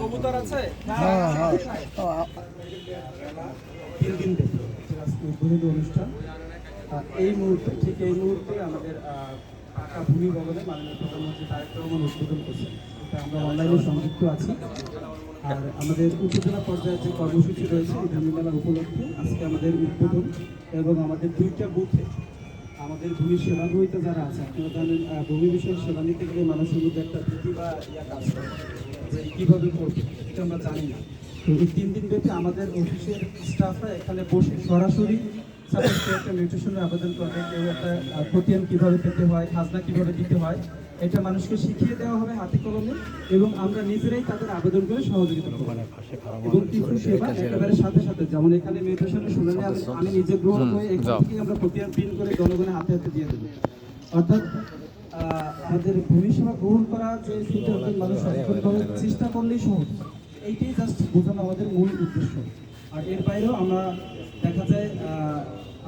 কবুতর আছে। তিন দিন ব্যাপী উদ্বোধনী অনুষ্ঠান এই মুহূর্তে আমাদের পাকা ভূমি ভবনে মাননীয় প্রধানমন্ত্রী তারেক রহমান উদ্বোধন করছেন। এটা আমরা অনলাইনে সংযুক্ত আছি। আর আমাদের উপজেলা পর্যায়ে যে কর্মসূচি রয়েছে এই ভূমি মেলার উপলক্ষে আজকে আমাদের উদ্বোধন এবং আমাদের 2টা বুথে আমাদের ভূমি সেবাগ্রহীতা যারা আছে, আপনারা জানেন ভূমি বিষয়ে সেবা নিতে গেলে মানুষের মধ্যে একটা ভীতি বা কাজ করে যে কীভাবে করবে, এটা আমরা জানি না। তো এই 3 দিন ব্যাপী আমাদের অফিসের স্টাফরা এখানে বসে সরাসরি একটা নিউট্রিশনের আবেদন করবে, কেউ একটা খতিয়ান কীভাবে পেতে হয়, খাজনা কীভাবে দিতে হয়, এটা মানুষকে শিখিয়ে দেওয়া হবে হাতে কলমে এবং আমরা নিজেরাই তাদের আবেদন করে সহযোগিতা করবো। এবং কিছু সেবা একেবারে সাথে সাথে, যেমন এখানে নিউট্রিশনের শুনানি আমি নিজে গ্রহণ করে এখান থেকে আমরা খতিয়ান প্রিন্ট করে জনগণের হাতে হাতে দিয়ে দেবো। অর্থাৎ আমাদের ভূমি সেবা গ্রহণ করা যে সেটা মানুষ সচেতনভাবে চেষ্টা করলেই সহজ, এইটাই জাস্ট বোঝানো আমাদের মূল উদ্দেশ্য। আর এর বাইরেও আমরা দেখা যায়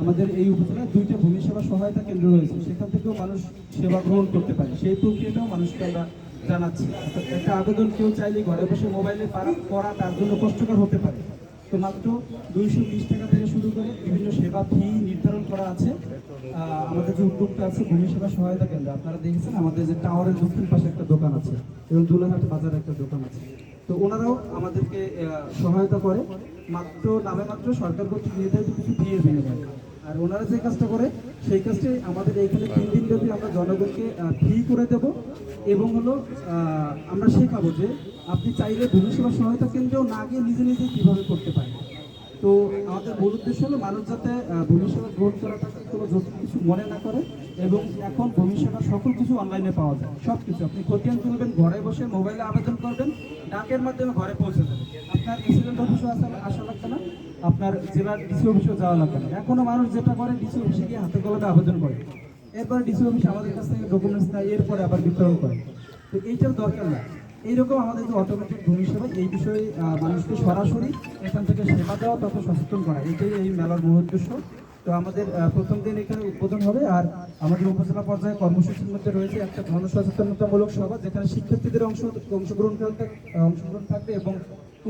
আমাদের এই উপজেলায় 2টা ভূমি সেবা সহায়তা কেন্দ্র রয়েছে, সেখান থেকেও মানুষ সেবা গ্রহণ করতে পারে, সেই প্রক্রিয়াটাও মানুষকে আমরা জানাচ্ছি। একটা আবেদন কেউ চাইলে ঘরে বসে মোবাইলে করা তার জন্য কষ্টকর হতে পারে, তো মাত্র 220 টাকা থেকে শুরু করে বিভিন্ন সেবা ফি নির্ধারণ করা আছে। আমাদের যে উদ্যোগটা আছে ভূমি সেবা সহায়তা কেন্দ্র, আপনারা দেখেছেন আমাদের যে টাওয়ারের দক্ষিণ পাশে একটা দোকান আছে এবং দুলাহাট বাজারে একটা দোকান আছে, তো ওনারাও আমাদেরকে সহায়তা করে মাত্র সরকার কর্তৃক নির্ধারিত কিছু ফিয়ের বিনিময়ে। আর ওনারা যে কাজটা করে সেই কাজটি আমাদের এইখানে 3 দিন ব্যাপী আমরা জনগণকে ফ্রি করে দেব এবং হলো আমরা শেখাবো যে আপনি চাইলে ভূমি সেবা সহায়তা কেন্দ্রেও না গিয়ে নিজে নিজে কীভাবে করতে পারেন। তো আমাদের মূল উদ্দেশ্য হলো মানুষ যাতে ভূমি সেবা গ্রহণ করাটাকে কোনো জটিল কিছু মনে না করে এবং এখন ভূমি সেবা সকল কিছু অনলাইনে পাওয়া যায়, সব কিছু আপনি খতিয়ান তুলবেন, ঘরে বসে মোবাইলে আবেদন করবেন, ডাকের মাধ্যমে ঘরে পৌঁছে যাবে, আপনার এসিডেন্ট অফিসও আসা লাগবে না, আপনার জেলার ডিসি অফিসেও যাওয়া লাগবে না। এখনো মানুষ যেটা করে ডিসি অফিসে গিয়ে হাতে কলমে আবেদন করে, এরপর ডিসি অফিস আমাদের কাছ থেকে ডকুমেন্টস নেয়, এরপরে আবার বিতরণ করে, তো এইটার দরকার না। এইরকম আমাদের যে অটোমেটিক ভূমি সেবা, এই বিষয়ে মানুষকে সরাসরি এখান থেকে সেবা দেওয়া তথা সচেতন করা, এটাই এই মেলার মূল উদ্দেশ্য। তো আমাদের প্রথম দিন এখানে উদ্বোধন হবে। আর আমাদের উপজেলা পর্যায়ে কর্মসূচির মধ্যে রয়েছে একটা জনসচেতনতামূলক সভা, যেখানে শিক্ষার্থীদের অংশগ্রহণ থাকবে এবং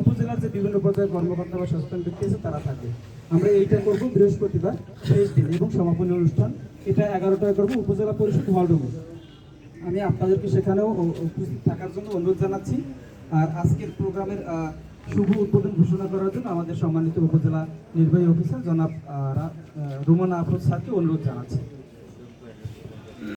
উপজেলার যে বিভিন্ন পর্যায়ে কর্মকর্তা বা সচেতন ব্যক্তি আছে তারা থাকবে। আমরা এইটা করবো বৃহস্পতিবার শেষ দিন এবং সমাপনী অনুষ্ঠান, এটা 11টায় করবো উপজেলা পরিষদ হলরুমে। আমি আপনাদেরকে সেখানেও উপস্থিত থাকার জন্য অনুরোধ জানাচ্ছি। আর আজকের প্রোগ্রামের শুভ উদ্বোধন ঘোষণা করার জন্য আমাদের সম্মানিত উপজেলা নির্বাহী অফিসার জনাব রুমানা আফরোজ স্যারকে অনুরোধ জানাচ্ছি।